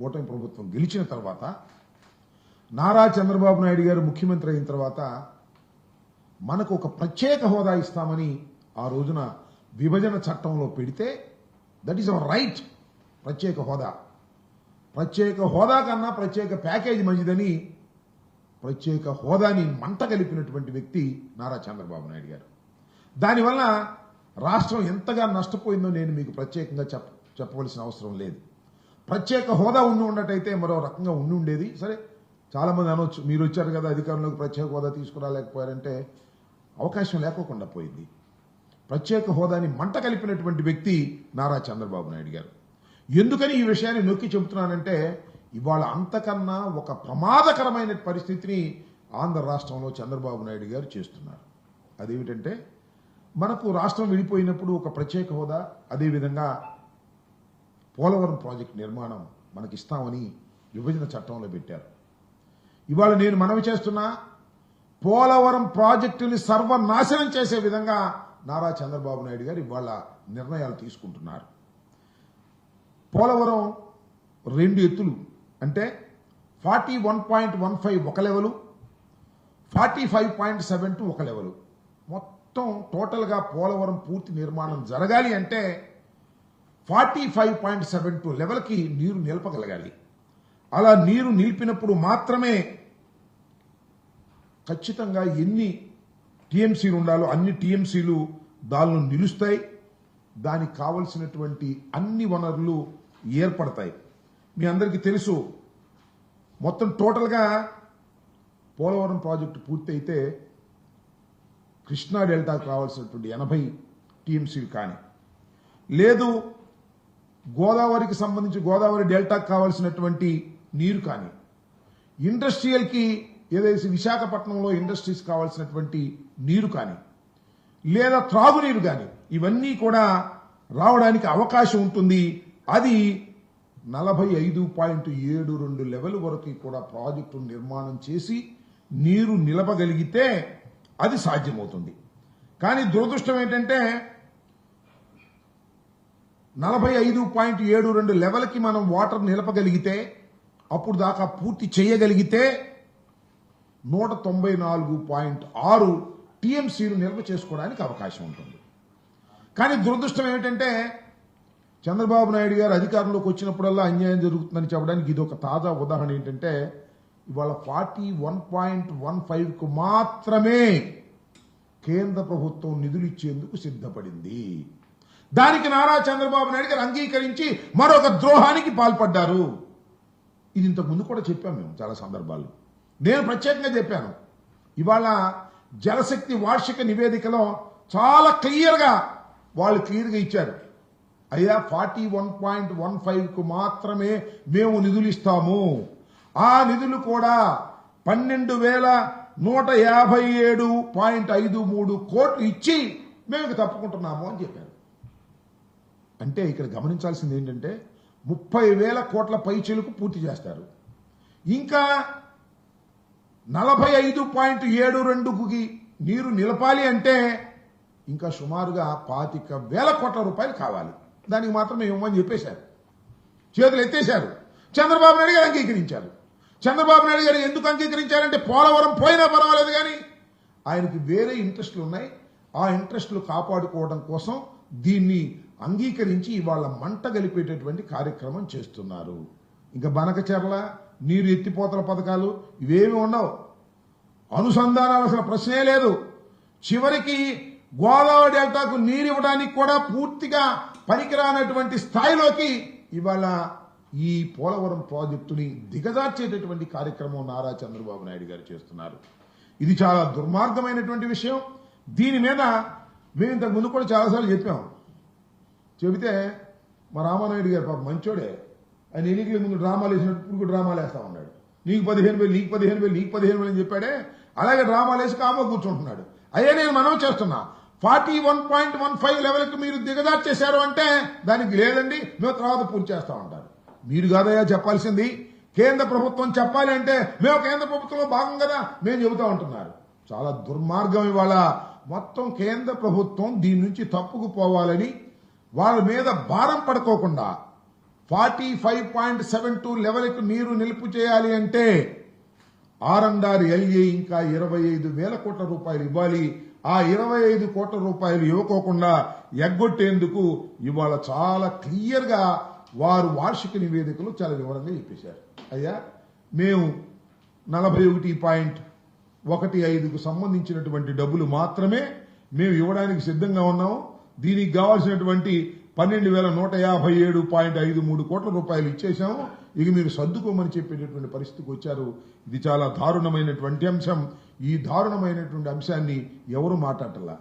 కూటమి ప్రభుత్వం గెలిచిన తర్వాత నారా చంద్రబాబు నాయుడు గారు ముఖ్యమంత్రి అయిన తర్వాత మనకు ఒక ప్రత్యేక హోదా ఇస్తామని ఆ రోజున విభజన చట్టంలో పెడితే దట్ ఈస్ అవర్ రైట్. ప్రత్యేక హోదా కన్నా ప్రత్యేక ప్యాకేజీ మంచిదని ప్రత్యేక హోదాని మంట కలిపినటువంటి వ్యక్తి నారా చంద్రబాబు నాయుడు గారు. దానివల్ల రాష్ట్రం ఎంతగా నష్టపోయిందో నేను మీకు ప్రత్యేకంగా చెప్పవలసిన అవసరం లేదు. ప్రత్యేక హోదా ఉన్నట్టయితే మరో రకంగా ఉండేది. సరే, చాలా మంది అనొచ్చు, మీరు వచ్చారు కదా అధికారంలోకి, ప్రత్యేక హోదా తీసుకురాలేకపోయారంటే అవకాశం లేకోకుండా పోయింది. ప్రత్యేక హోదాని మంట కలిపినటువంటి వ్యక్తి నారా చంద్రబాబు నాయుడు గారు. ఎందుకని ఈ విషయాన్ని నొక్కి చెబుతున్నానంటే, ఇవాళ అంతకన్నా ఒక ప్రమాదకరమైన పరిస్థితిని ఆంధ్ర రాష్ట్రంలో చంద్రబాబు నాయుడు గారు చేస్తున్నారు. అదేమిటంటే, మనకు రాష్ట్రం విడిపోయినప్పుడు ఒక ప్రత్యేక హోదా, అదేవిధంగా పోలవరం ప్రాజెక్టు నిర్మాణం మనకిస్తామని విభజన చట్టంలో పెట్టారు. ఇవాళ నేను మనవి చేస్తున్నా, పోలవరం ప్రాజెక్టుని సర్వనాశనం చేసే విధంగా నారా చంద్రబాబు నాయుడు గారు ఇవాళ నిర్ణయాలు తీసుకుంటున్నారు. పోలవరం 2 ఎత్తులు అంటే 41.15 ఒక లెవెలు, 45.72 ఒక లెవెలు. మొత్తం టోటల్గా పోలవరం పూర్తి నిర్మాణం జరగాలి అంటే 45.72 లెవెల్కి నీరు నిలపగలగాలి. అలా నీరు నిలిపినప్పుడు మాత్రమే ఖచ్చితంగా ఎన్ని టీఎంసీలు ఉండాలో అన్ని టీఎంసీలు దానిలో నిలుస్తాయి. దానికి కావలసినటువంటి అన్ని వనరులు ఏర్పడతాయి. మీ అందరికీ తెలుసు, మొత్తం టోటల్గా పోలవరం ప్రాజెక్టు పూర్తి అయితే కృష్ణా డెల్టాకు రావాల్సినటువంటి 80 టీఎంసీలు కానీ, లేదు గోదావరికి సంబంధించి గోదావరి డెల్టాకు కావాల్సినటువంటి నీరు కానీ, ఇండస్ట్రియల్కి ఏదైతే విశాఖపట్నంలో ఇండస్ట్రీస్ కావాల్సినటువంటి నీరు కానీ, లేదా త్రాగునీరు కానీ, ఇవన్నీ కూడా రావడానికి అవకాశం ఉంటుంది. అది 45.72 లెవెల్ వరకు కూడా ప్రాజెక్టు నిర్మాణం చేసి నీరు నిలపగలిగితే అది సాధ్యమవుతుంది. కానీ దురదృష్టం ఏంటంటే 45.72 లెవెల్కి మనం వాటర్ నిలపగలిగితే, అప్పుడు దాకా పూర్తి చేయగలిగితే 194.6 టీఎంసీలు నిల్వ చేసుకోవడానికి అవకాశం ఉంటుంది. కానీ దురదృష్టం ఏమిటంటే, చంద్రబాబు నాయుడు గారు అధికారంలోకి వచ్చినప్పుడల్లా అన్యాయం జరుగుతుందని చెప్పడానికి ఇది ఒక తాజా ఉదాహరణ. ఏంటంటే, ఇవాళ 41.15కు మాత్రమే కేంద్ర ప్రభుత్వం నిధులు ఇచ్చేందుకు సిద్ధపడింది. దానికి నారా చంద్రబాబు నాయుడు గారు అంగీకరించి మరొక ద్రోహానికి పాల్పడ్డారు. ఇది ఇంతకు ముందు కూడా చెప్పాం మేము చాలా సందర్భాల్లో. నేను ప్రత్యేకంగా చెప్పాను. ఇవాళ జలశక్తి వార్షిక నివేదికలో చాలా క్లియర్గా ఇచ్చారు. అయ్యా, 41.15కు మాత్రమే మేము నిధులు ఇస్తాము. ఆ నిధులు కూడా 12,157.53 కోట్లు ఇచ్చి మేము తప్పుకుంటున్నాము అని చెప్పారు. అంటే ఇక్కడ గమనించాల్సింది ఏంటంటే, 30,000 కోట్ల పైచిలకు పూర్తి చేస్తారు. ఇంకా 45.72కి నీరు నిలపాలి అంటే ఇంకా సుమారుగా 25,000 కోట్ల రూపాయలు కావాలి. దానికి మాత్రం ఇవ్వమని చెప్పేశారు, చేతులు ఎత్తేశారు. చంద్రబాబు నాయుడు గారు అంగీకరించారు. చంద్రబాబు నాయుడు గారు ఎందుకు అంగీకరించారంటే, పోలవరం పోయినా పర్వాలేదు కానీ ఆయనకి వేరే ఇంట్రెస్టులు ఉన్నాయి. ఆ ఇంట్రెస్టులు కాపాడుకోవడం కోసం దీన్ని అంగీకరించి ఇవాళ మంట గలిపేటటువంటి కార్యక్రమం చేస్తున్నారు. ఇంకా బనకచెర్ల నీరు ఎత్తిపోతల పథకాలు ఇవేమి ఉండవు. అనుసంధానాలు అసలు ప్రశ్నే లేదు. చివరికి గోదావరి డెల్టాకు నీరు ఇవ్వడానికి కూడా పూర్తిగా పనికిరానటువంటి స్థాయిలోకి ఇవాళ ఈ పోలవరం ప్రాజెక్టుని దిగజార్చేటటువంటి కార్యక్రమం నారా చంద్రబాబు నాయుడు గారు చేస్తున్నారు. ఇది చాలా దుర్మార్గమైనటువంటి విషయం. దీని మీద మేము ఇంతకు ముందు కూడా చాలాసార్లు చెబితే మా రామానాయుడు గారు పాప మంచోడే, ఆయన ఎన్నికల ముందు డ్రామాలు వేసినట్టు ఇప్పుడు డ్రామాలు వేస్తా ఉన్నాడు. నీకు 15,000 నీకు 15,000 నీకు 15,000 అని చెప్పాడే, అలాగే డ్రామాలు వేసి కామో కూర్చుంటున్నాడు. అయ్యే నేను మనవి చేస్తున్నా, 41.15 లెవెల్కి మీరు దిగజార్చేశారు అంటే దానికి లేదండి మేము తర్వాత పూర్తి చేస్తా ఉంటారు. మీరు కాదయ్యా చెప్పాల్సింది, కేంద్ర ప్రభుత్వం చెప్పాలి అంటే మేము కేంద్ర ప్రభుత్వంలో భాగం కదా మేము చెబుతా ఉంటున్నారు. చాలా దుర్మార్గం. ఇవాళ మొత్తం కేంద్ర ప్రభుత్వం దీని నుంచి తప్పుకుపోవాలని వాళ్ళ మీద భారం పడుకోకుండా 45.72 లెవెల్కి నీరు నిలుపు చేయాలి అంటే R&R LA ఇంకా 25,000 కోట్ల రూపాయలు ఇవ్వాలి. ఆ 25 కోట్ల రూపాయలు ఇవ్వకోకుండా ఎగ్గొట్టేందుకు ఇవాళ చాలా క్లియర్ గా వారు వార్షిక నివేదికలు చాలా వివరంగా చెప్పేశారు. అయ్యా మేము 41.15కు సంబంధించినటువంటి డబ్బులు మాత్రమే మేము ఇవ్వడానికి సిద్ధంగా ఉన్నాము. దీనికి కావాల్సినటువంటి 12,157.53 కోట్ల రూపాయలు ఇచ్చేశాము. ఇక మీరు సర్దుకోమని చెప్పేటటువంటి పరిస్థితికి వచ్చారు. ఇది చాలా దారుణమైనటువంటి అంశం. ఈ దారుణమైనటువంటి అంశాన్ని ఎవరు మాట్లాడటలా.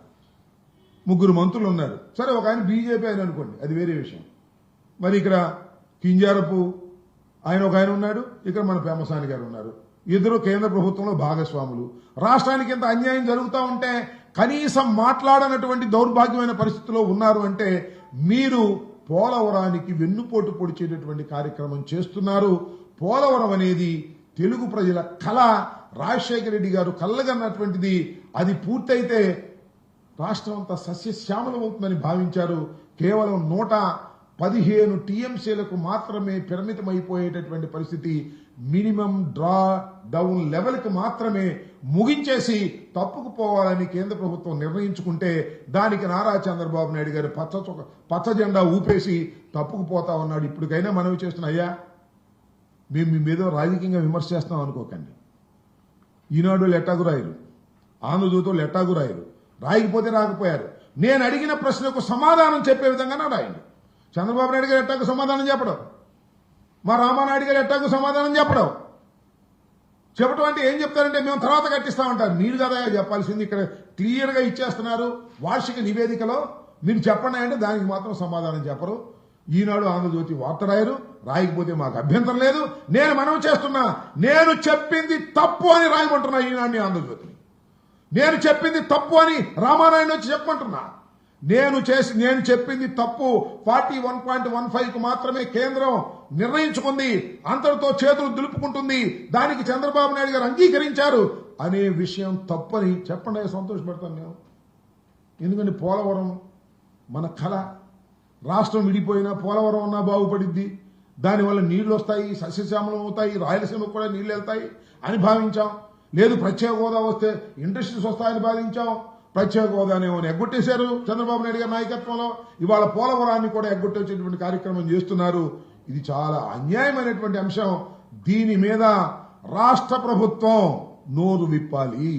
3 మంత్రులు ఉన్నారు. సరే, ఒక ఆయన బీజేపీ ఆయన అనుకోండి, అది వేరే విషయం. మరి ఇక్కడ కింజారపు ఆయన ఒక ఆయన ఉన్నాడు, ఇక్కడ మన పేమసాని గారు ఉన్నారు. ఇద్దరు కేంద్ర ప్రభుత్వంలో భాగస్వాములు. రాష్ట్రానికి ఇంత అన్యాయం జరుగుతూ ఉంటే కనీసం మాట్లాడనటువంటి దౌర్భాగ్యమైన పరిస్థితిలో ఉన్నారు అంటే మీరు పోలవరానికి వెన్నుపోటు పొడిచేటటువంటి కార్యక్రమం చేస్తున్నారు. పోలవరం అనేది తెలుగు ప్రజల కళ. రాజశేఖర రెడ్డి గారు కళ్ళగన్నటువంటిది. అది పూర్తయితే రాష్ట్రం అంతా సస్యశ్యామలమవుతుందని భావించారు. కేవలం 115 టీఎంసీలకు మాత్రమే పరిమితమైపోయేటటువంటి పరిస్థితి. మినిమం డ్రా డౌన్ లెవెల్కి మాత్రమే ముగించేసి తప్పుకుపోవాలని కేంద్ర ప్రభుత్వం నిర్ణయించుకుంటే దానికి నారా చంద్రబాబు నాయుడు గారు పచ్చ జెండా ఊపేసి తప్పుకుపోతా ఉన్నాడు. ఇప్పటికైనా మనవి చేస్తున్నా, అయ్యా మేము మీ మీద రాజకీయంగా విమర్శ చేస్తాం అనుకోకండి. ఈనాడు ఎట్టాగు రాయరు, ఆంధ్రజ్యోతులు ఎట్టాగు రాయరు, రాయకపోతే రాకపోయారు. నేను అడిగిన ప్రశ్నకు సమాధానం చెప్పే విధంగానే రాయండి. చంద్రబాబు నాయుడు గారు ఎట్టాకు సమాధానం చెప్పడం, మా రామానాయుడు గారు ఎట్టాకు సమాధానం చెప్పడం అంటే ఏం చెప్తారంటే మేము తర్వాత కట్టిస్తామంటారు. మీరు కదా చెప్పాల్సింది. ఇక్కడ క్లియర్ గా ఇచ్చేస్తున్నారు వార్షిక నివేదికలో. మీరు చెప్పండి అంటే దానికి మాత్రం సమాధానం చెప్పరు. ఈనాడు ఆంధ్రజ్యోతి వార్త రాయరు, రాయకపోతే మాకు అభ్యంతరం లేదు. నేను మనవి చేస్తున్నా, నేను చెప్పింది తప్పు అని రాయమంటున్నా ఈనాడుని, ఆంధ్రజ్యోతిని. నేను చెప్పింది తప్పు అని రామానాయుడు వచ్చి చెప్పమంటున్నా. నేను చెప్పింది తప్పు. 41.15కు మాత్రమే కేంద్రం నిర్ణయించుకుంది, అంతటితో చేతులు దులుపుకుంటుంది, దానికి చంద్రబాబు నాయుడు గారు అంగీకరించారు అనే విషయం తప్పని చెప్పండి. సంతోషపడతాను నేను. ఎందుకంటే పోలవరం మన కళ. రాష్ట్రం విడిపోయినా పోలవరం అన్నా బాగుపడిద్ది. దానివల్ల నీళ్లు వస్తాయి, సస్యశ్యామలం అవుతాయి, రాయలసీమకు కూడా నీళ్లు వెళ్తాయి అని భావించాం. లేదు ప్రత్యేక హోదా వస్తే ఇండస్ట్రీస్ వస్తాయని భావించాం. ప్రత్యేక హోదానేమో ఎగ్గొట్టేశారు చంద్రబాబు నాయుడు గారి నాయకత్వంలో. ఇవాళ పోలవరాన్ని కూడా ఎగ్గొట్టేసేటువంటి కార్యక్రమం చేస్తున్నారు. ఇది చాలా అన్యాయమైనటువంటి అంశం. దీని మీద రాష్ట్ర ప్రభుత్వం నోరు విప్పాలి.